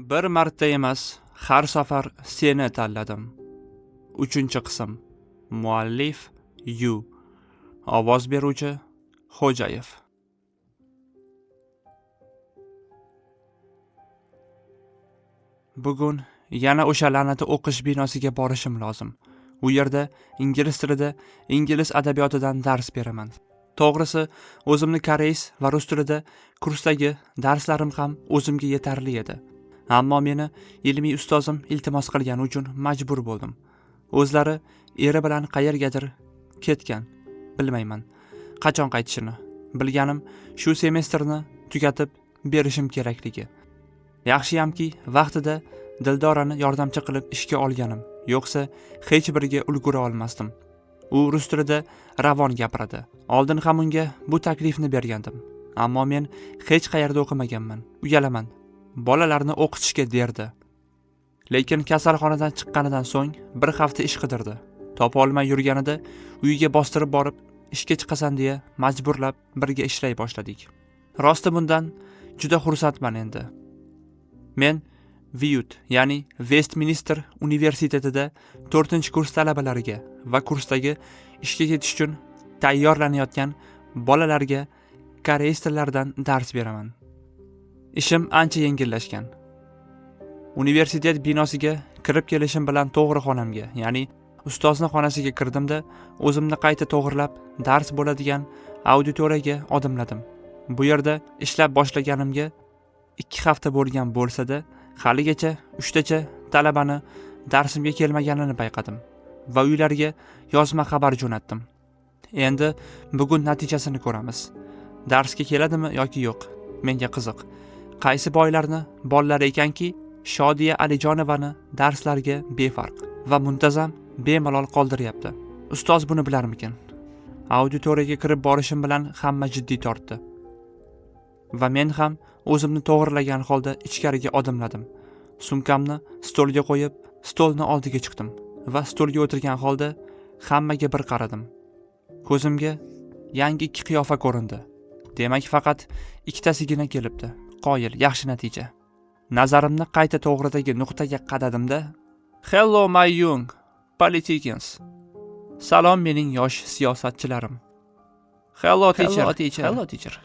Bir marta emas, har safar seni tanladim. 3-qism. Muallif Yu. Ovoz beruvchi Xo'jayev. Bugun yana o'sha la'nati o'qish binosiga borishim lozim. U yerda ingliz tilida, ingliz adabiyotidan dars beraman. To'g'risi, o'zimni koreys va rus tilida kursdagi darslarim ham o'zimga yetarli edi. Ammo meni ilmiy ustozim iltimos qilgani uchun majbur bo'ldim. O'zlari eri bilan qayergadir ketgan, bilmayman. Qachon qaytishini. Bilganim shu semestrni tugatib berishim kerakligi. Yaxshiyamki vaqtida Dildorani yordamchi qilib ishga olganim, yo'qsa hech biriga ulgura olmasdim. U rus tilida ravon gapiradi. Oldin ham unga bu taklifni bergandim. Ammo men hech qayerda o'qimaganman. Uyalaman. Bolalarni o'qitishga derdi. Lekin kasalxonadan chiqqanidan so'ng bir hafta ish qidirdi. Topa olmay yurganida uyiga bostirib borib, ishga chiqasan deya majburlab birga ishlay boshladik. Rosti bundan juda xursandman endi. Men VUT, ya'ni Westminster universitetida 4-kurs talabalariga va kursdagi ishga ketish uchun tayyorlanayotgan bolalarga koreys tillaridan dars beraman. Ishim ancha yengillashgan. Universitet binosiga kirib kelishim bilan to'g'ri xonamga, ya'ni ustozning xonasiga kirdimda, o'zimni qayta to'g'rilab dars bo'ladigan auditoriyaga odimladim. Bu yerda ishlab boshlaganimga 2 hafta bo'lgan bo'lsa-da, haligacha 3tacha talabani darsimga kelmaganini payqadim va uylariga yozma xabar jo'natdim. Endi bugun natijasini ko'ramiz. Darsga keladimi yoki yo'q? Menga qiziq. Qaysi boylarni bolalari ekanki, Shodiya Alijonovani darslarga befarq va muntazam bemalol qoldiryapti. Ustoz buni bilarmikin? Auditoriyaga kirib borishim bilan hamma jiddiy tortdi. Va men ham o'zimni to'g'rilagan holda ichkariga odimladim. Sumkamni stolga qo'yib, stolni oldiga chiqdim va stolga o'tirgan holda hammaga bir qaradim. Ko'zimga yangi 2 qiyofa ko'rindi. Demak, faqat ikkitasigina kelibdi. Qoyil, yaxshi natija. Nazarimni qayta to'g'ridagi nuqtaga qadadimda, "Hello my young politicians." Salom mening yosh siyosatchilarim. Hello teacher.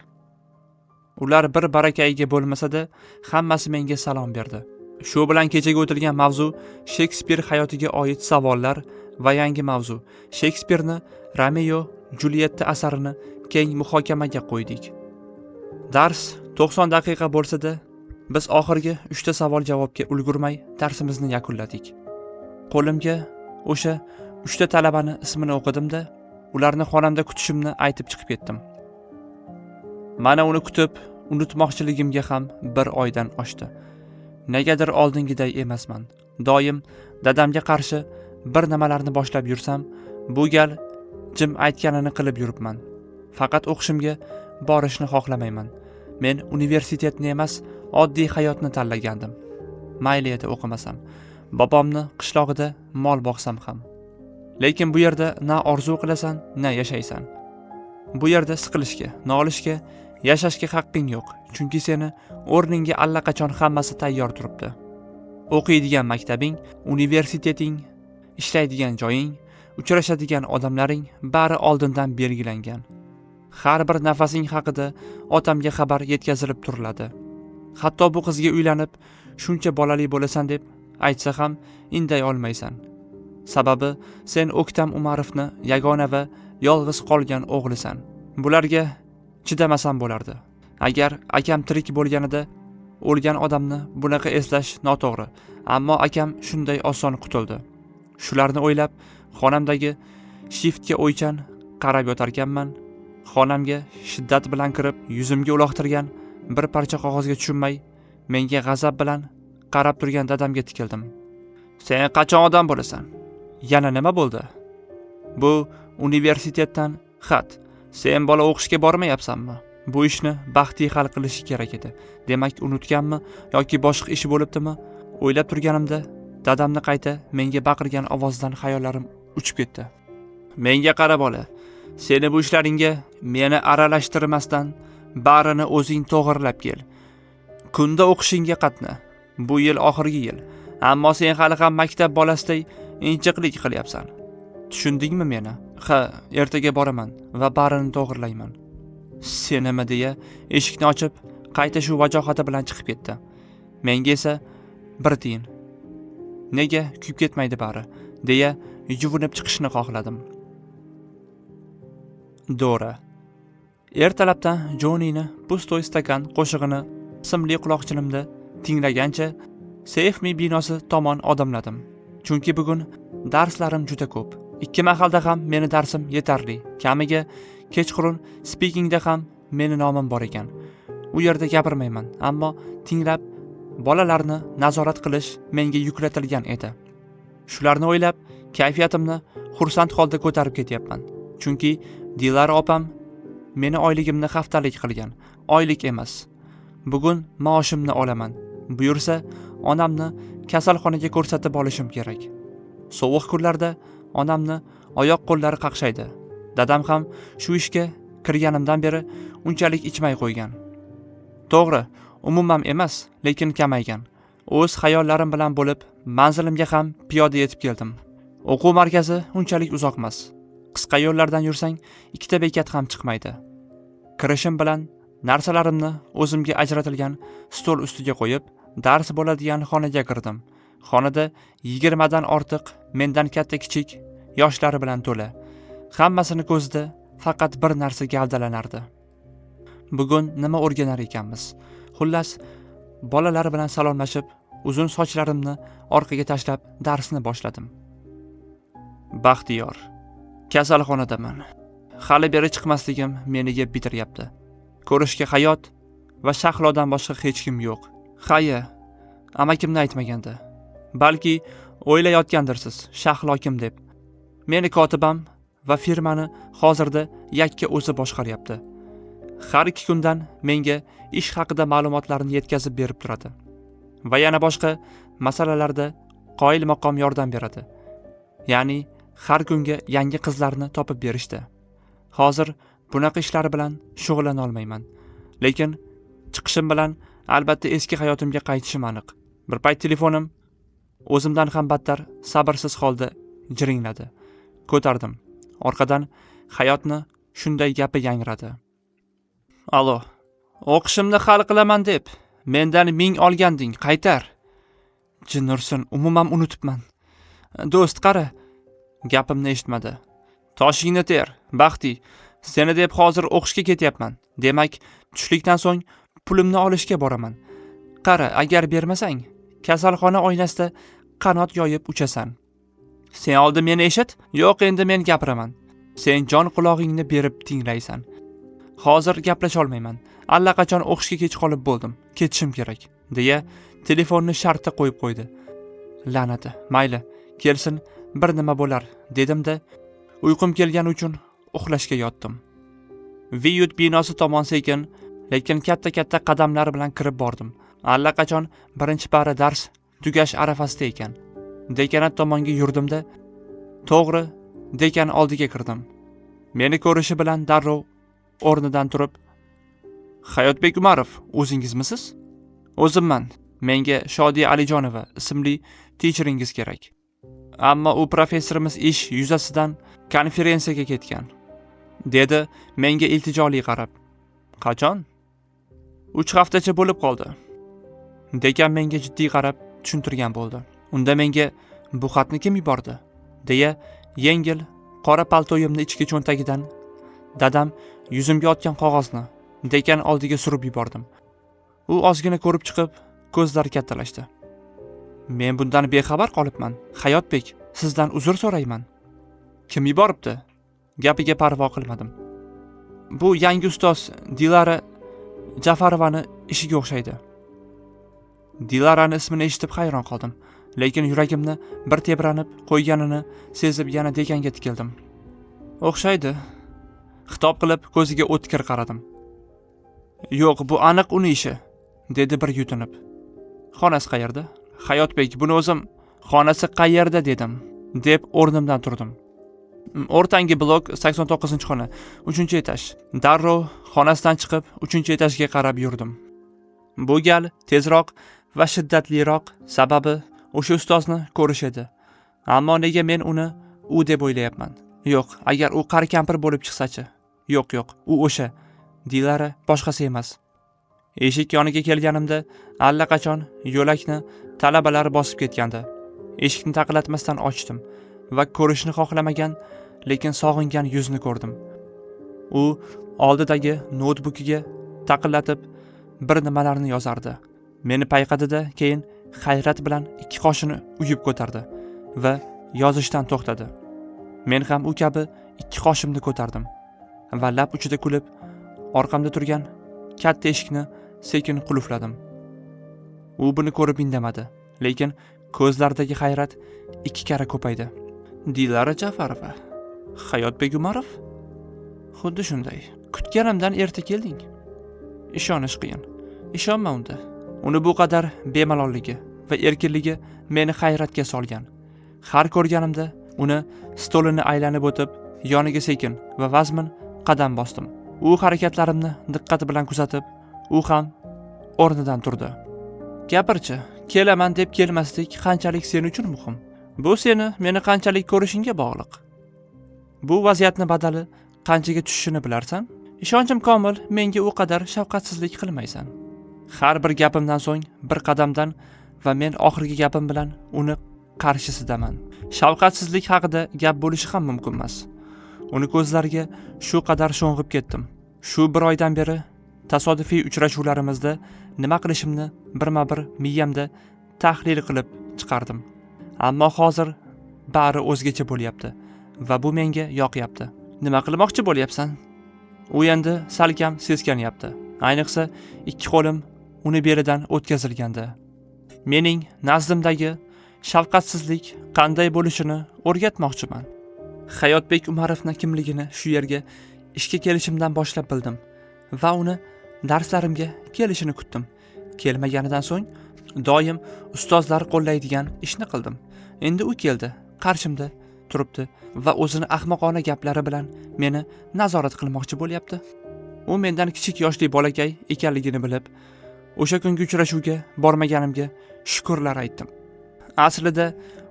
Ular bir barakayga bo'lmasa-da, hammasi menga salom berdi. Shu bilan kechaga o'tilgan mavzu Shekspir hayotiga oid savollar va yangi mavzu Shekspirni Romeo Julietta asarini keng muhokamaga qo'ydik. Dars 90 daqiqa bo'lsa-da, biz oxirgi 3 ta savol javobga ulgurmay darsimizni yakunladik. Qo'limga o'sha 3 ta talabani ismini o'qidim-da, ularni xonamda kutishimni aytib chiqib ketdim. Mana uni kutib, unutmoqchiligimga ham 1 oydan oshdi. Negadir oldingiday emasman. Doim dadamga qarshi bir nimalarni boshlab yursam, bu gal jim aytganini qilib yuribman. Faqat o'qishimga borishni xohlamayman. Men universitetni emas, oddiy hayotni tanlagandim. Mayli edi o'qimasam, bobomni qishlog'ida mol boqsam ham. Lekin bu yerda na orzu qilasan, na yashaysan. Bu yerda siqilishga, nolishga, yashashga haqqing yo'q, chunki seni o'rningga allaqachon hammasi tayyor turibdi. O'qiydigan maktabing, universiteting, ishlaydigan joying, uchrashadigan odamlaring bari oldindan belgilangan. Har bir nafasing haqida otamga xabar yetkazilib turiladi. Hatto bu qizga uylanib, shuncha bolali bo'lasan deb aytsa ham inday olmaysan. Sababi sen O'ktam Umarovni yagona va yolg'iz qolgan o'g'lisan. Bularga chidamasam bo'lardi. Agar akam tirik bo'lganida o'lgan odamni bunaqa eslash noto'g'ri, ammo akam shunday oson qutuldi. Shularni o'ylab, xonamdagi shiftga o'ychan qarab yotarkanman. Xonamga shiddat bilan kirib, yuzimga uloqtirgan bir parcha qog'ozga tushunmay, menga g'azab bilan qarab turgan dadamga tikildim. "Sen qachon odam bo'lasan? Yana nima bo'ldi? Bu universitetdan xat. Sen bola o'qishga bormayapsanmi? Bu ishni baxtli hal qilishi kerak edi. Demak, unutganmi yoki boshqa ish bo'libdimi?" O'ylab turganimda dadamni qayta menga baqirgan ovozdan xayollarim uchib ketdi. "Menga qara bola. Seni bu ishlaringga meni aralashtirmasdan barini o'zing to'g'irlab kel. Kunda o'qishingga qatna. Bu yil oxirgi yil. Ammo sen hali ham maktab bolasiday injiqlik qilyapsan. Tushundingmi meni? Ha, ertaga boraman va barini to'g'irlayman. Sen nima deya eshikni ochib, qayta shu vajohati bilan chiqib ketdi. Menga esa bir tiyin. Nega kuyib ketmaydi bari, deya yuvinib chiqishni xohladim. Dora. Ertalabdan Jonini pustoy stakan qo'shig'ini simli quloqchinimda tinglagancha Save Me binosi tomon odimladim. Chunki bugun darslarim juda ko'p. 2 mahalda ham meni darsim yetarli. Kamiga kechqurun speakingda ham meni nomim bor ekan. U yerda gapirmayman, ammo tinglab bolalarni nazorat qilish menga yuklatilgan edi. Shularni o'ylab, kayfiyatimni xursand holda ko'tarib ketyapman. Chunki Dilara opam meni oyligimni haftalik qilgan. Oylik emas. Bugun maoshimni olaman. Buyursa, onamni kasalxonaga ko'rsatib olishim kerak. Sovuq kunlarda onamni oyoq qo'llari qaqshaydi. Dadam ham shu ishga kirganimdan beri unchalik ichmay qo'ygan. To'g'ri, umuman emas, lekin kamaygan. O'z xayollarim bilan bo'lib, manzilimga ham piyoda yetib keldim. O'quv markazi unchalik uzoq emas. Qisqa yo'llardan yursang, 2 ta bekat ham chiqmaydi. Kirishim bilan narsalarimni o'zimga ajratilgan stol ustiga qo'yib, dars bo'ladigan xonaga kirdim. Xonada 20 dan ortiq mendan katta-kichik yoshlari bilan to'la. Hammasini ko'zida faqat bir narsa gavdalanardi. Bugun nima o'rganar ekanmiz? Xullas, bolalar bilan salomlashib, uzun sochlarimni orqaga tashlab darsni boshladim. Baxtiyor. Kasalxonadaman. Hali beri chiqmasligim meni yeb bitiryapti. Ko'rishga hayot va Shahlodan boshqa hech kim yo'q. Xayya, amakimni aytmaganda. Balki o'ylayotgandirsiz, Shahlo kim deb. Meni kotibam va firmani hozirda yakka o'zi boshqaryapti. Har 2 kundan menga ish haqida ma'lumotlarni yetkazib berib turadi. Va yana boshqa masalalarda qoyil maqom yordam beradi. Ya'ni har kunga yangi qizlarni topib berishdi. Hozir bunaqa ishlar bilan shug'ullana olmayman. Lekin chiqishim bilan albatta eski hayotimga qaytishim aniq. Bir payt telefonim o'zimdan ham battar sabrsiz holda jiringladi. Ko'tardim. Orqadan hayotni shunday gapi yangradi. Alo, o'qishimni hal qilaman deb mendan 1000 olganding, qaytar. Jinnursin, umuman unutibman. Do'st, qara. Gapimni eshitmadi. Toshingni ter, Baxti. Seni deb hozir o'qishga ketyapman. Demak, tushlikdan so'ng pulimni olishga boraman. Qara, agar bermasang, kasalxona oynasida qanot yoyib uchasan. Sen oldin meni eshit, yo'q endi men gapiraman. Sen jon qulog'ingni berib tinglaysan. Hozir gaplasha olmayman. Allaqachon o'qishga kech qolib bo'ldim. Ketishim kerak, deya telefonni shartta qo'yib qo'ydi. La'nati, mayli, kelsin, bir nima bo'lar, dedim-da, uyqum kelgani uchun uxlashga yotdim. Viyut binosi tomon sekin, lekin katta-katta qadamlar bilan kirib bordim. Allaqachon birinchi para dars tugash arafasida ekan. Dekanat tomonga yurdim-da, to'g'ri dekan oldiga kirdim. Meni ko'rishi bilan darrov o'rnidan turib, Hayotbek Umarov, o'zingizmisiz? O'zimman. Menga Shodiya Alijonova ismli teacheringiz kerak. Ammo u professorimiz ish yuzasidan konferensiyaga ketgan, dedi menga iltijoli qarab. Qachon? 3 haftacha bo'lib qoldi. Dekan menga jiddiy qarab tushuntirgan bo'ldi. Unda menga bu xatni kim yubordi, deya yengil qora paltoyimni ichki cho'ntagidan dadam yuzimga otgan qog'ozni dekan oldiga surib yubordim. U ozgina ko'rib chiqib, ko'zlari kattalashdi. Men bundan bexabar qolibman. Hayotbek, sizdan uzr so'rayman. Kim yuboribdi? Gapiga parvo qilmadim. Bu yangi ustoz Dilara Jafarovani ishiga o'xshaydi. Dilarani ismini eshitib hayron qoldim, lekin yuragimni bir tebranib qo'yganini sezib yana dekanga tikildim. O'xshaydi. Xitob qilib ko'ziga o'tkir qaradim. Yo'q, bu aniq uni ishi, dedi bir yutinib. Xonasi qayerda? Hayotbek, buni o'zim xonasi qayerda dedim, deb o'rnimdan turdim. O'rtangi blok 89-xona, 3-etaj. Darrov xonasidan chiqib 3-etajga qarab yurdim. Bu gal tezroq va shiddatliroq sababi o'sha ustozni ko'rish edi. Ammo nega men uni u deb o'ylayapman? Yo'q, agar u qari kampir bo'lib chiqsa-chi? Yo'q, u o'sha. Dilara boshqasi emas. Eshik yoniga kelganimda allaqachon yo'lakni talabalar bosib ketgandi. Eshikni taqillatmasdan ochdim va ko'rishni xohlamagan, lekin sog'ingan yuzni ko'rdim. U oldidagi noutbukiga taqillatib bir nimalarni yozardi. Meni payqadi-da, keyin hayrat bilan ikki qoshini uyib ko'tardi va yozishdan to'xtadi. Men ham u kabi ikki qoshimni ko'tardim va lab uchida kulib, orqamda turgan katta eshikni sekin qulfladim. U buni ko'rib indamadi, lekin ko'zlaridagi hayrat ikki karra ko'paydi. Dilara Jafarova, Hayotbek Umarov? Xuddi shunday. Kutganimdan erta kelding. Ishonish qiyin. Ishonma unda. Uni bu qadar bemalolligi va erkinligi meni hayratga solgan. Har ko'rganimda uni stolini aylanib o'tib, yoniga sekin va vazmin qadam bosdim. U harakatlarimni diqqat bilan kuzatib, u ham o'rnidan turdi. Gapirchi, kelaman deb kelmaslik qanchalik sen uchun muhim? Bu seni meni qanchalik ko'rishingga bog'liq. Bu vaziyatni badali qanchaga tushishini bilarsan? Ishonchim komil, menga u qadar shafqatsizlik qilmaysan. Har bir gapimdan so'ng bir qadamdan va men oxirgi gapim bilan uni qarshisidaman. Shafqatsizlik haqida gap bo'lishi ham mumkin emas. Uni ko'zlariga shu qadar sho'ng'ib ketdim. Shu bir oydan beri tasodifiy uchrashuvlarimizda nima qilishimni birma-bir miyamda tahlil qilib chiqardim. Ammo hozir bari o'zgacha bo'lyapti va bu menga yoqyapti. Nima qilmoqchi bo'lyapsan? U endi salkam seskanyapti. Ayniqsa ikki qo'lim uni beridan o'tkazilganda. Mening nazdimdagi shafqatsizlik qanday bo'lishini o'rgatmoqchiman. Hayotbek Umarovning kimligini shu yerga ishga kelishimdan boshlab bildim va uni darslarimga kelishini kutdim. Kelmaganidan so'ng doim ustozlar qo'llaydigan ishni qildim. Endi u keldi, qarshimda turibdi va o'zini ahmoqona gaplari bilan meni nazorat qilmoqchi bo'lyapti. U mendan kichik yoshli bolakay ekanligini bilib, o'sha kungi uchrashuvga bormaganimga shukrlar aytdim. Aslida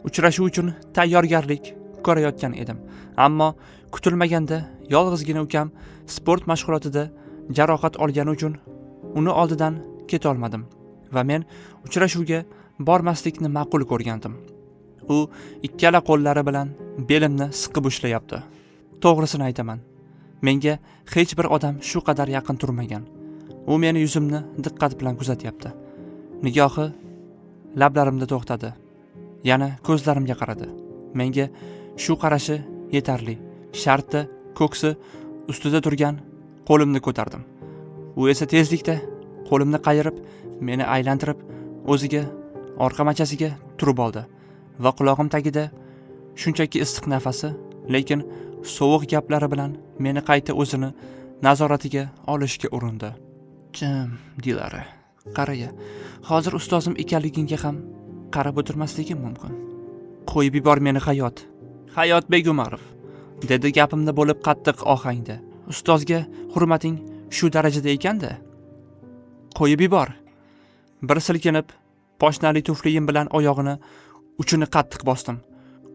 uchrashuv uchun tayyorgarlik ko'rayotgan edim, ammo kutilmaganda yolg'izgina ukam sport mashg'ulotida jarohat olgani uchun uni oldidan keta olmadim va men uchrashuvga bormaslikni ma'qul ko'rgandim. U ikkala qo'llari bilan belimni siqib ushlayapti. To'g'risini aytaman, menga hech bir odam shu qadar yaqin turmagan. U meni yuzimni diqqat bilan kuzatyapti. Nigohi lablarimda to'xtadi. Yana ko'zlarimga qaradi. Menga shu qarashi yetarli. Shartda ko'ksi ustida turgan qo'limni ko'tardim. U esa tezlikda qo'limni qayirib, meni aylantirib, o'ziga orqa machasiga turib oldi va quloqim tagida shunchaki issiq nafasi, lekin sovuq gaplari bilan meni qayta o'zini nazoratiga olishga urindi. Jim, Dilara, qaraya, hozir ustozim ekanligingga ham qarab o'tirmasligim mumkin. Qo'yib yubor meni Hayotbek Umarov, dedi gapimda bo'lib qattiq ohangda. Ustozga hurmating shu darajada ekanda, qo'yib yubor. Bir silkinib, poshnali tufliyim bilan oyog'ini uchini qattiq bosdim.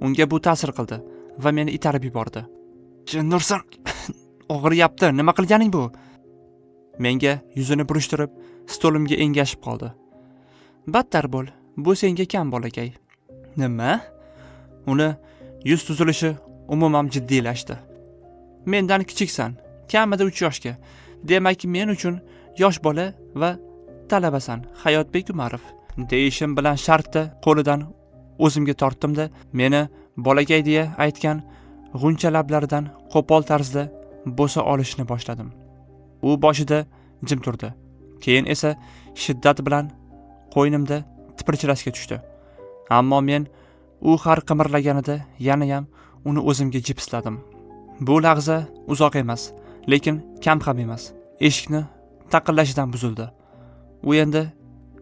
Unga bu ta'sir qildi va meni itarib yubordi. Nursan, og'riyapti, nima qilganing bu? Menga yuzini burishtirib, stolimga engashib qoldi. Battar bo'l, bu senga kam bolakay. Nima? Uni yuz tuzilishi umuman jiddiylashdi. Mendan kichiksan, kamida 3 yoshga. Demak, men uchun yosh bola va talabasan, Hayotbek Umarov. Deyishim bilan shartda qo'lidan o'zimga tortdim-da, meni bolakay deya aytgan g'uncha lablaridan qo'pol tarzda bo'sa olishni boshladim. U boshida jim turdi. Keyin esa shiddat bilan qo'ynimda tipirchilashga tushdi. Ammo men u har qimirlaganida yana ham uni o'zimga jipsladim. Bu lahza uzoq emas, lekin kam ham emas. Eshikni taqillashidan buzildi. U endi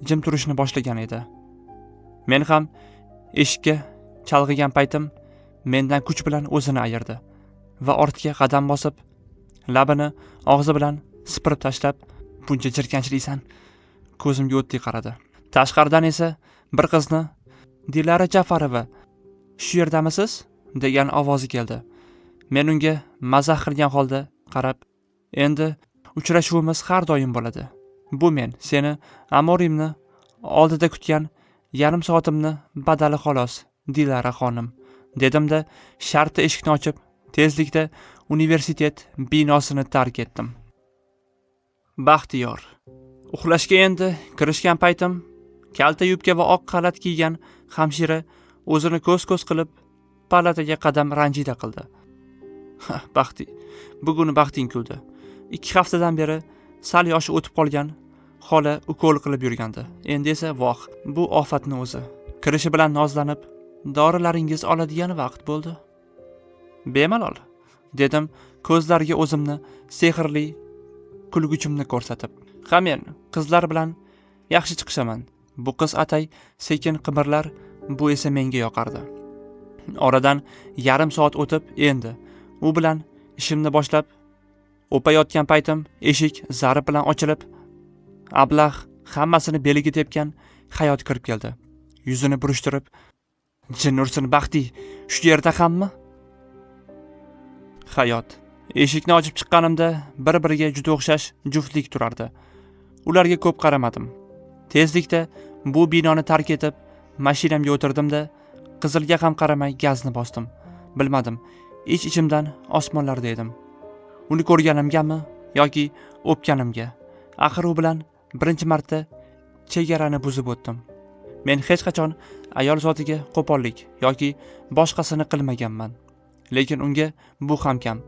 jim turishni boshlagan edi. Men ham eshikka chalg'igan paytim mendan kuch bilan o'zini ayirdi va ortga qadam bosib, labini og'zi bilan sipirib tashlab, buncha jirkanchlisan, ko'zimga o'tdek qaradi. Tashqaridan esa bir qizni Dilara Jafarova, "Shu yerdamisiz?" degan ovozi keldi. Men unga mazax qilgan holda qarab, "Endi uchrashuvimiz har doim bo'ladi. Bu men seni amorimni oldida kutgan yarim soatimni badali xolos, Dilara xonim", dedimda shartta eshikni ochib, tezlikda universitet binosini tark etdim. Baxtiyor. Uxlashga endi kirishgan paytim kalta yubka va oq xalat kiygan hamshira o'zini ko'z-ko'z qilib palataga qadam ranjida qildi. Baxti, bugun baxting kuldi. 2 haftadan beri sal yoshi o'tib qolgan xola ukol qilib yurgandi. Endi esa voh, bu ofatni o'zi. Kirishi bilan nozlanib, "Dorilaringiz oladigan vaqt bo'ldi." "Bemalol", dedim ko'zlariga o'zimni sehrli kulguchimni ko'rsatib. "Ha, men qizlar bilan yaxshi chiqishaman. Bu qiz atay sekin qimirlar, bu esa menga yoqardi." Oradan yarim soat o'tib, endi u bilan ishimni boshlab o'payotgan paytim eshik zarb bilan ochilib, ablah hammasini beliga tepgan Hayot kirib keldi. Yuzini burishtirib, "Jin ursin Baxti, shu yerda hammi?" Hayot. Eshikni ochib chiqqanimda bir-biriga juda o'xshash juftlik turardi. Ularga ko'p qaramadim. Tezlikda bu binoni tark etib, mashinamga o'tirdimda qizilga ham qaramay gazni bosdim. Bilmadim, ichimdan osmonlarda edim. Uni ko'rganimgami yoki o'pganimga. Axir u bilan birinchi marta chegarani buzib o'tdim. Men hech qachon ayol zotiga qo'pollik yoki boshqasini qilmaganman. Lekin unga bu ham kam.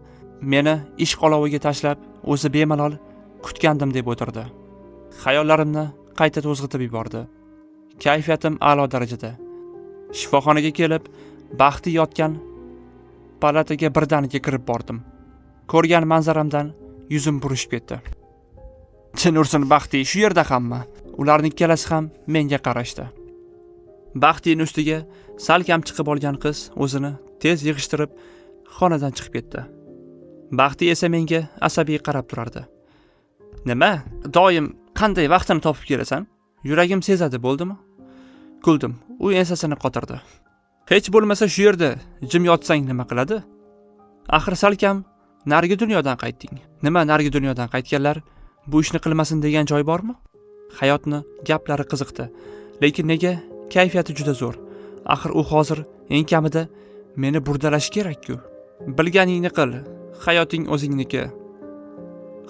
Meni ish qoloviga tashlab, o'zi bemalol kutgandim deb o'tirdi. Xayollarimni qayta to'zg'itib yubordi. Kayfiyatim a'lo darajada. Shifoxonaga kelib, Baxti yotgan palataga birdaniga kirib bordim. Ko'rgan manzaramdan yuzim burishib ketdi. "Jin ursin Baxti, shu yerda hamma." Ularning ikkalasi ham menga qarashdi. Baxtining ustiga salkam chiqib olgan qiz o'zini tez yig'ishtirib xonadan chiqib ketdi. Baxti esa menga asabiy qarab turardi. "Nima? Doim qanday vaqtini topib kelasan? Yuragim sezadi, bo'ldimi?" Kuldim. U ensasini qotirdi. "Hech bo'lmasa shu yerda jim yotsang nima qiladi? Axir salkam narigi dunyodan qaytding. Nima narigi dunyodan qaytganlar bu ishni qilmasin degan joy bormi?" Hayotni gaplari qiziqdi, lekin nega kayfiyati juda zo'r. Axir u hozir eng kamida meni burdalash kerak-ku. "Bilganingni qil, hayoting o'zingniki."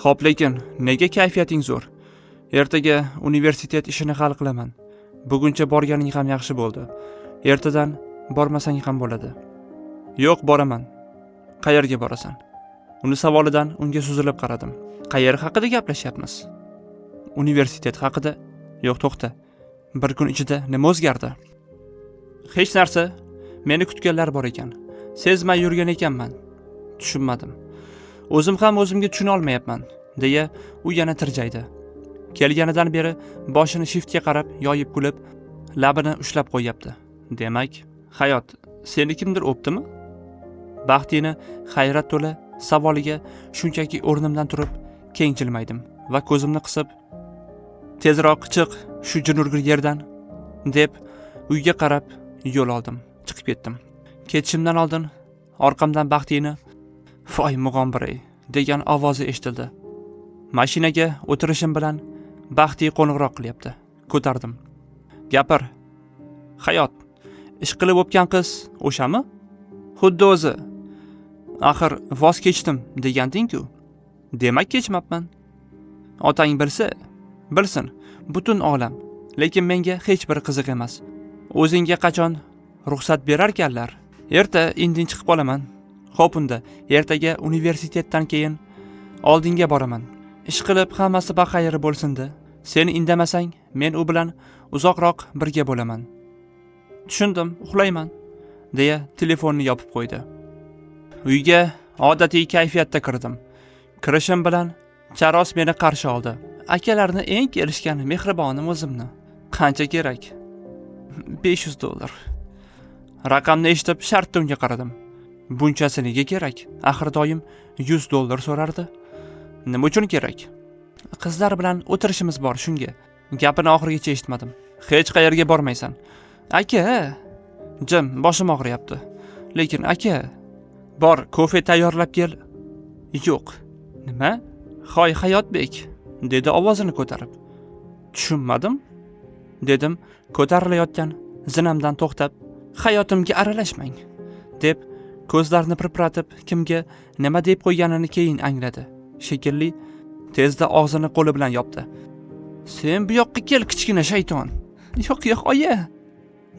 Xo'p, lekin nega kayfiyating zo'r? Ertaga universitet ishini hal qilaman. Buguncha borganing ham yaxshi bo'ldi. Ertadan bormasang ham bo'ladi. "Yo'q, boraman." "Qayerga borasan?" Uni savolidan unga suzilib qaradim. "Qayer haqida gaplashyapmiz?" "Universitet haqida." "Yo'q, to'xta. Bir kun ichida nima o'zgardi?" "Hech narsa. Meni kutganlar bor ekan. Sezmay yurgan ekanman. Tushunmadim. O'zim ham o'zimga tushuna olmayapman", deya u yana tirjaydi. Kelganidan beri boshini shiftga qarab yoyib kulib, labini ushlab qo'yapti. "Demak, Hayot, seni kimdir o'pdimi?" Baxtini hayrat to'la savoliga shunchaki o'rnimdan turib keng jilmaydim va ko'zimni qisib, "Tezroq chiq shu jinurgul yerdan", deb uyga qarab yo'l oldim. Chiqib ketdim. Ketishimdan oldin orqamdan Baxtini "Voy mug'ombir-ey" degan ovozi eshitildi. Mashinaga o'tirishim bilan Baxti qo'ng'iroq qilyapti. Ko'tardim. "Gapir. Hayot, ish qilib o'pgan qiz o'shami?" "Xuddi o'zi. Axir voz kechdim deganding-ku." "Demak kechmabman. Otang bilsa, bilsin, butun olam. Lekin menga hech bir qiziq emas. O'zingga qachon ruxsat berarkanlar? Erta indin chiqib qolaman. Xo'p, unda ertaga universitetdan keyin oldinga boraman. Ish qilib hammasi baxayr bo'lsin-da. Seni indamasang, men u bilan uzoqroq birga bo'laman." "Tushundim, uxlayman", deya telefonni yopib qo'ydi. Uyga odatiy kayfiyatda kirdim. Kirishim bilan Charos meni qarshi oldi. "Akalarni eng kelishgan mehribonim o'zimni. Qancha kerak?" $500. Raqamni eshitib shartta unga qaradim. "Bunchasi nega kerak? Axir doim $100 so'rardi." "Nima uchun kerak?" "Qizlar bilan o'tirishimiz bor, shunga." Gapini oxirigacha eshitmadim. hech qayerga bormaysan. Aka, jim, boshim og'riyapti. Lekin aka, bor, kofe tayyorlab kel. Yo'q. Nima? Hoy Hayotbek, dedi ovozini ko'tarib. Tushunmadim, dedim ko'tarilayotgan zinamdan to'xtab, hayotimga aralashmang, deb ko'zlarini pirpiratib kimga nima deb qo'yganini keyin angladi. Shekilli tezda og'zini qo'li bilan yopdi. Sen bu yoqqa kel, kichkina shayton. Yo'q, oya,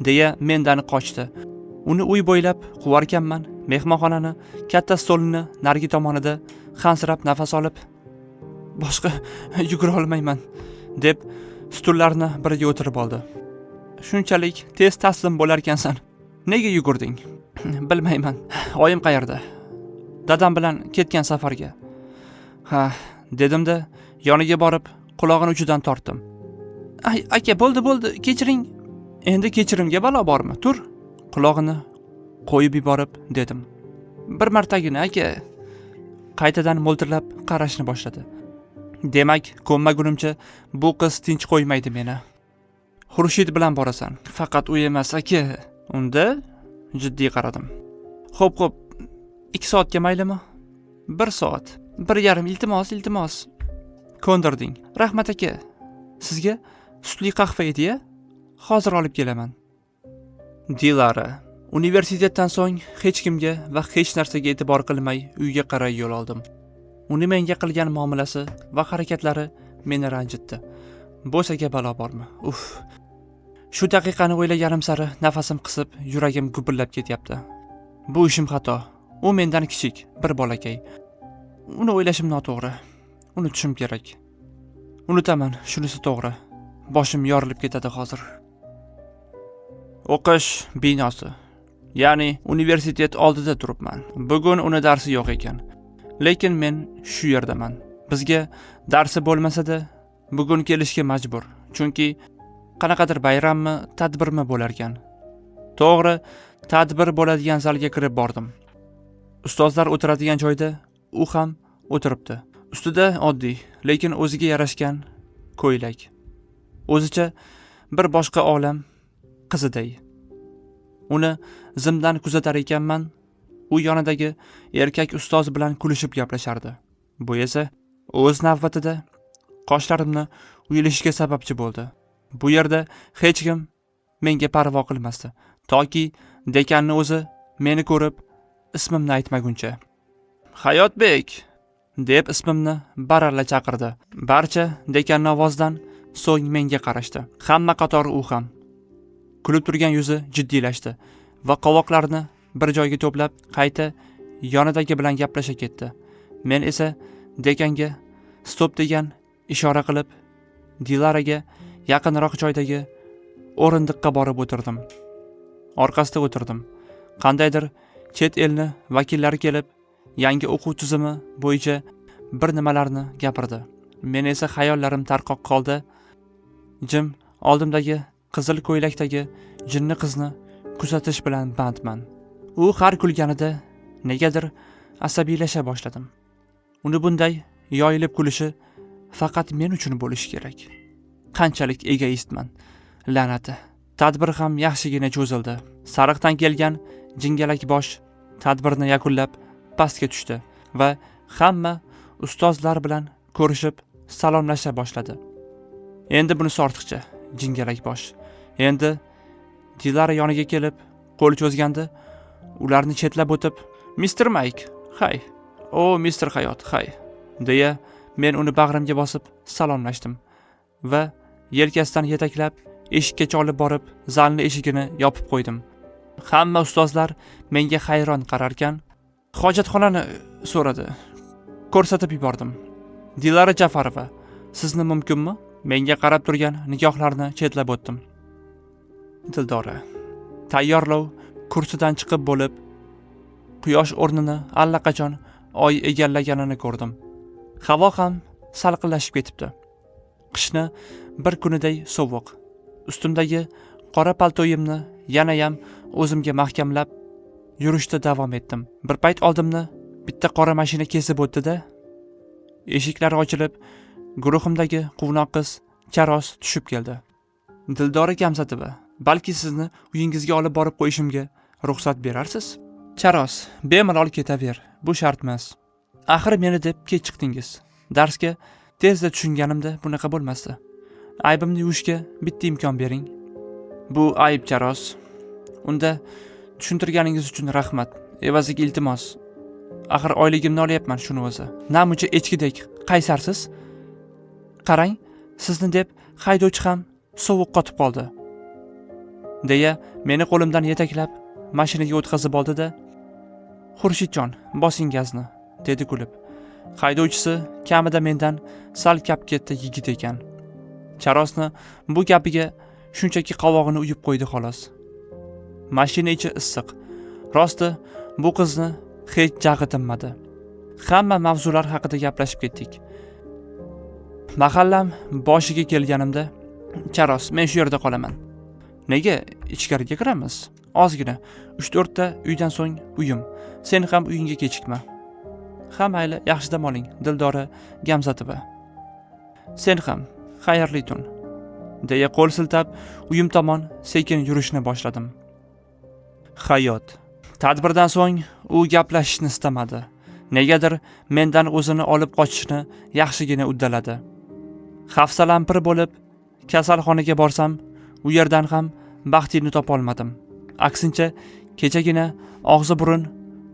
deya mendan qochdi. Uni uy bo'ylab quvarkanman. Mehmonxonani katta stolini narigi tomonida hansirab nafas olib, boshqa yugura olmayman, deb stullarni biriga o'tirib oldi. Shunchalik tez taslim bo'larkansan, nega yugurding? Bilmayman. Oyim qayerda? Dadam bilan ketgan safarga. Ha, dedimda yoniga borib qulog'ini uchidan tortdim. Ay, aka, bo'ldi, kechiring. Endi kechirimga balo bormi? Tur. Qulog'ini qo'yib yuborib dedim. Bir martagina aka. Qaytadan mo'ltirlab qarashni boshladi. Demak, ko'nmagunimcha bu qiz tinch qo'ymaydi meni. Xurshid bilan borasan. Faqat u emas, aka. Unda jiddiy qaradim. Xo'p, 2 soatga maylimi? 1 soat. 1,5 iltimos. Ko'ndirding. Rahmat aka. Sizga sutli qahva edi-ya? Hozir olib kelaman. Dilara universitetdan so'ng hech kimga va hech narsaga e'tibor qilmay uyga qaray yo'l oldim. Uni menga qilgan muomalasi va harakatlari meni ranjitdi. Bo'saga balo bormi? Uf. Shu daqiqani o'ylaganim sari nafasim qisib, yuragim gupillab ketyapti. Bu ishim xato. U mendan kichik, bir bolakay. Uni o'ylashim noto'g'ri. Uni tushim kerak. Unutaman, shunisi to'g'ri. Boshim yorilib ketadi hozir. O'qish binosi. Ya'ni universitet oldida turibman. Bugun uni darsi yo'q ekan. Lekin men shu yerdaman. Bizga darsi bo'lmasa-da, bugun kelishga majbur. Chunki qanaqadir bayrammi, tadbirmi bo'lar ekan. To'g'ri, tadbir bo'ladigan zalga kirib bordim. Ustozlar o'tiradigan joyda u ham o'tiribdi. Ustida oddiy, lekin o'ziga yarashgan ko'ylak. O'zicha bir boshqa olam qiziday. Uni zimdan kuzatar ekanman. U yonidagi erkak ustoz bilan kulishib gaplashardi. Bu esa o'z navbatida qoshlarimni uyilishga sababchi bo'ldi. Bu yerda hech kim menga parvo qilmasdi, toki dekanni o'zi meni ko'rib ismimni aytmaguncha. Hayotbek deb ismimni baralla chaqirdi. Barcha dekanning ovozidan so'ng menga qarashdi. Hamma qatori u ham. Kulib turgan yuzi jiddiylashdi va qovoqlarini bir joyga to'plab qayta yonidagi bilan gaplasha ketdi. Men esa dekanga stop degan ishora qilib, Dilaraga yaqinroq joydagi o'rindiqqa borib o'tirdim. Orqasida o'tirdim. Qandaydir chet elni vakillari kelib, yangi o'quv tizimi bo'yicha bir nimalarni gapirdi. Men esa xayollarim tarqoq qoldi. Jim oldimdagi qizil ko'ylakdagi jinni qizni kuzatish bilan bandman. U har kulganida negadir asabiylasha boshladim. Uni bunday yoyilib kulishi faqat men uchun bo'lishi kerak. Qanchalik egoistman. La'nati. Tadbir ham yaxshigina cho'zildi. Sariqdan kelgan jingalak bosh tadbirni yakunlab pastga tushdi va hamma ustozlar bilan ko'rishib salomlasha boshladi. Endi bunisi ortiqcha, jingalak bosh. Endi Dilara yoniga kelib qo'l cho'zganda ularni chetlab o'tib, "Mr. Mike, hay. O, Mr. Hayot, hay." deya men uni bag'rimga bosib salomlashdim va yelkasidan yetaklab eshikka olib borib zalni eshigini yopib qo'ydim. Hamma ustozlar menga hayron qararkan, hojatxonani so'radi. Ko'rsatib yubordim. Dilara Jafarova, sizni mumkinmi? Menga qarab turgan nigohlarni chetlab o'tdim. Dildora. Tayyorlov kursidan chiqib bo'lib, quyosh o'rnini allaqachon oy egallaganini ko'rdim. Havo ham salqinlashib ketibdi. Qishni bir kuniday sovuq. Ustimdagi qora paltoyimni yanayam o'zimga mahkamlab yurishda davom etdim. Bir payt oldimni bitta qora mashina kesib o'tdi-da, eshiklar ochilib, guruhimdagi quvnoq qiz Charos tushib keldi. Dildora Gamzatova, balki sizni uyingizga olib borib qo'yishimga ruxsat berarsiz? Charos, bemalol ketaver, bu shart emas. Axir meni deb kech chiqdingiz. Darsga tezda tushunganimda bunaqa bo'lmasdi. Aybimni yuvishga bitta imkon bering. Bu ayb, Charos. Unda tushuntirganingiz uchun rahmat. Evaziga iltimos. Axir oyligimni olyapman shuni o'zi. Namuncha echkidek qaysarsiz? Qarang, sizni deb haydovchi ham sovuq qotib qoldi. Deya meni qo'limdan yetaklab mashinaga o'tkazib oldi-da, "Xurshidjon, bosing gazni", dedi kulib. Haydovchisi kamida mendan sal kap ketdi yigit ekan. Charosni bu gapiga shunchaki qovog'ini uyib qo'ydi xolos. Mashina ichi issiq. Rosti bu qizni hech jag'i tinmadi. Hamma mavzular haqida gaplashib ketdik. Mahallam boshiga kelganimda, "Charos, men shu yerda qolaman. Nega ichkariga kiramiz? Ozgina 3-4 ta uydan so'ng uyim. Sen ham uyingga kechikma." "Ha, mayli, yaxshi dam oling, Dildora Gamzatova. Sen ham xayrli tun", deya qo'l siltab, uyim tomon sekin yurishni boshladim. Hayot. Tadbirdan so'ng u gaplashishni istamadi. Negadir mendan o'zini olib qochishni yaxshigina uddaladi. Hafsalampir bo'lib kasalxonaga borsam, u yerdan ham baxtini topolmadim. Aksincha, kechagina og'zi burun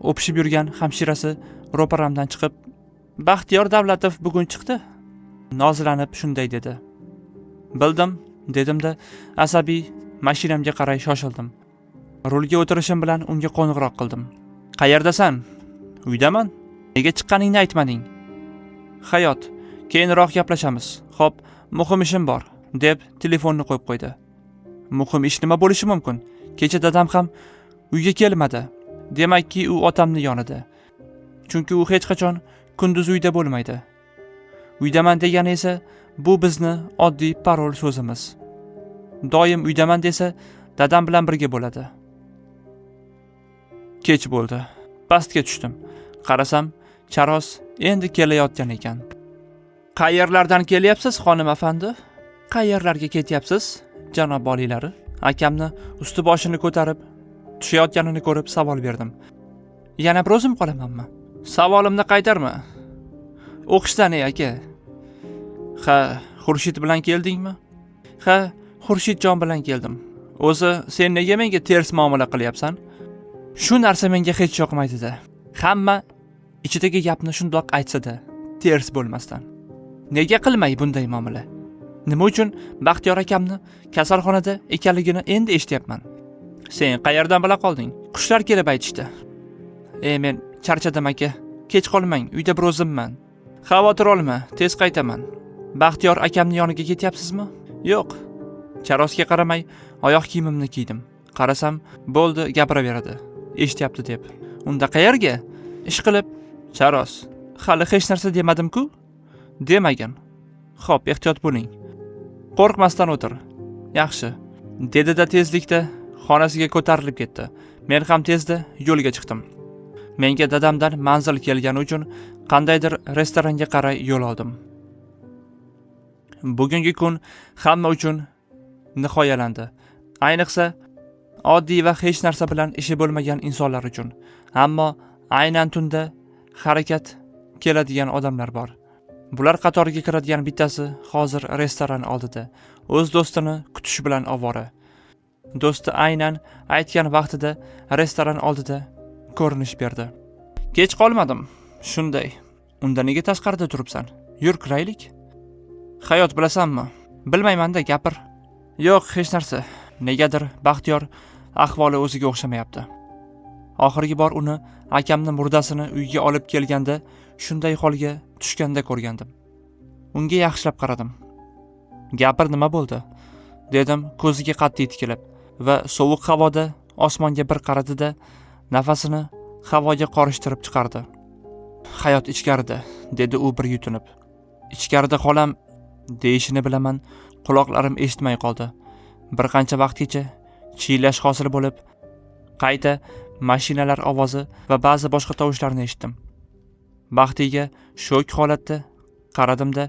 o'pishib yurgan hamshirasi ro'paramdan chiqib, "Baxtiyor Davlatov bugun chiqdi", nozlanib shunday dedi. "Bildim", dedim-da, asabiy mashinamga qaray shoshildim. Rulga o'tirishim bilan unga qo'ng'iroq qildim. "Qayerdasan?" "Uydaman." "Nega chiqqaningni aytmading?" "Hayot, keyinroq gaplashamiz. Xo'p, muhim ishim bor", deb telefonni qo'yib qo'ydi. Muhim ish nima bo'lishi mumkin? Kecha dadam ham uyga kelmadi. Demakki, u otamning yonida. Chunki u hech qachon kunduz uyda bo'lmaydi. Uydaman degani esa bu bizni oddiy parol so'zimiz. Doim uydaman desa, dadam bilan birga bo'ladi. Kech bo'ldi. Pastga tushdim. Qarasam, Charos endi kelayotgan ekan. "Qayerlardan kelyapsiz, xonim afandi? Qayerlarga ketyapsiz, janob oliylari?" Akamni usti boshini ko'tarib tushayotganini ko'rib savol berdim. "Yana bir o'zim qolamanmi?" "Savolimni qaytarma. O'qishdan aka." "Ha, Xurshid bilan keldingmi?" "Ha, Xurshidjon bilan keldim. O'zi sen nega menga ters muomala qilyapsan?" Shu narsa menga hech yoqmaydi-da. Hamma ichidagi gapni shundoq aytsa-da, ters bo'lmasdan. Nega qilmay bunday muomala? Nima uchun Baxtiyor akamni kasalxonada ekanligini endi eshityapman. "Sen qayerdan bila qolding? Qushlar kelib aytishdi." Men charchadim aka. Kech qolmang, uyda bir o'zimman." "Xavotir olma, tez qaytaman." "Baxtiyor akamning yoniga ketyapsizmi?" "Yo'q." Charosga qaramay oyoq kiyimimni kiydim. Qarasam, bo'ldi, gapiraveradi. Eshityapti deb. "Unda qayerga?" "Ish qilib." "Charos, hali hech narsa demadim-ku?" "Demagan." "Xo'p, ehtiyot bo'ling. Qo'rqmasdan o'tir." "Yaxshi", dedi-da tezlikda xonasiga ko'tarilib ketdi. Men ham tezda yo'lga chiqdim. Menga dadamdan manzil kelgani uchun qandaydir restoranga qaray yo'l oldim. Bugungi kun hamma uchun nihoyalandi. Ayniqsa oddiy va hech narsa bilan ishi bo'lmagan insonlar uchun. Ammo aynan tunda harakat keladigan odamlar bor. Bular qatoriga kiradigan bittasi hozir restoran oldida o'z do'stini kutish bilan ovora. Do'sti aynan aytgan vaqtida restoran oldida ko'rinish berdi. "Kech qolmadim." "Shunday. Unda nega tashqarida turibsan? Yur kiraylik." "Hayot bilasanmi?" "Bilmayman-da, gapir." "Yo'q, hech narsa." Negadir Baxtiyor ahvoli o'ziga o'xshamayapti. Oxirgi bor uni akamning murdasini uyga olib kelganda shunday holga tushganda ko'rgandim. Unga yaxshilab qaradim. "Gapir, nima bo'ldi?" dedim ko'ziga qattiq tikilib va sovuq havoda osmonga bir qaradi-da, nafasini havoga qorishtirib chiqardi. "Hayot ichkarida", dedi u bir yutinib. "Ichkarida xolam" deyishini bilaman, quloqlarim eshitmay qoldi. Bir qancha vaqtgacha chiylash hosil bo'lib, qayta mashinalar ovozi va ba'zi boshqa tovushlarni eshitdim. Baxtiga shok holatda qaradim-da,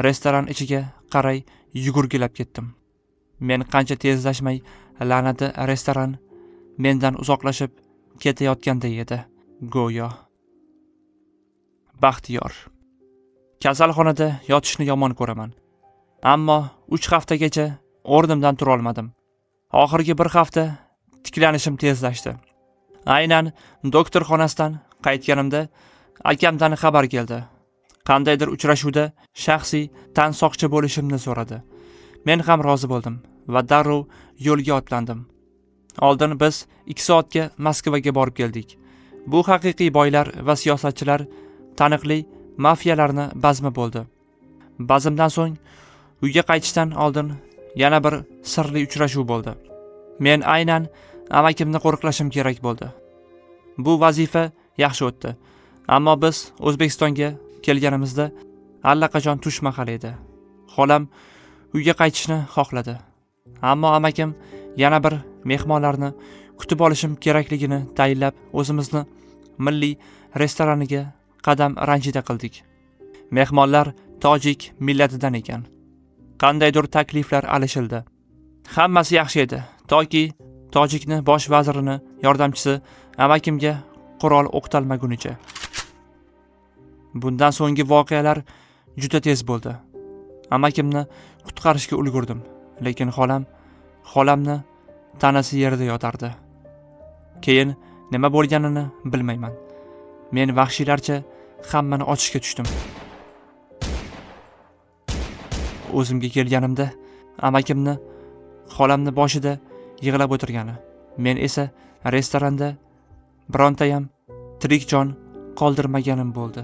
restoran ichiga qaray yugurgilab ketdim. Men qancha tezlashmay, la'nati restoran mendan uzoqlashib ketayotganday edi. Go'yo. Baxtiyor. Kasalxonada yotishni yomon ko'raman. Ammo 3 haftagacha o'rnimdan tura olmadim. Oxirgi 1 hafta tiklanishim tezlashdi. Aynan doktor xonasidan qaytganimda akamdan xabar keldi. Qandaydir uchrashuvda shaxsiy tansoqchi bo'lishimni so'radi. Men ham rozi bo'ldim va darrov yo'lga otlandim. Oldin biz 2 soatga Moskvaga borib keldik. Bu haqiqiy boylar va siyosatchilar taniqli mafiyalarni bazmi bo'ldi. Bazmdan so'ng uyga qaytishdan oldin yana bir sirli uchrashuv bo'ldi. Men aynan amakimni qo'riqlashim kerak bo'ldi. Bu vazifa yaxshi o'tdi. Ammo biz O'zbekistonga kelganimizda allaqachon tush mahal edi. Xolam uyga qaytishni xohladi. Ammo amakim yana bir mehmonlarni kutib olishim kerakligini tayinlab, o'zimizni milliy restoraniga qadam ranjida qildik. Mehmonlar tojik millatidan ekan. Qandaydir takliflar alishildi. Hammasi yaxshi edi, toki tojikni bosh vazirining yordamchisi amakimga qurol o'qtalmagunicha. Bundan so'nggi voqealar juda tez bo'ldi. Amakimni qutqarishga ulgurdim, lekin xolamni tanasi yerda yotardi. Keyin nima bo'lganini bilmayman. Men vahshiylarcha hammani ochishga tushdim. O'zimga kelganimda amakimni xolamni boshida yig'lab o'tirgani, men esa restoranda birontayam tirik jon qoldirmaganim bo'ldi.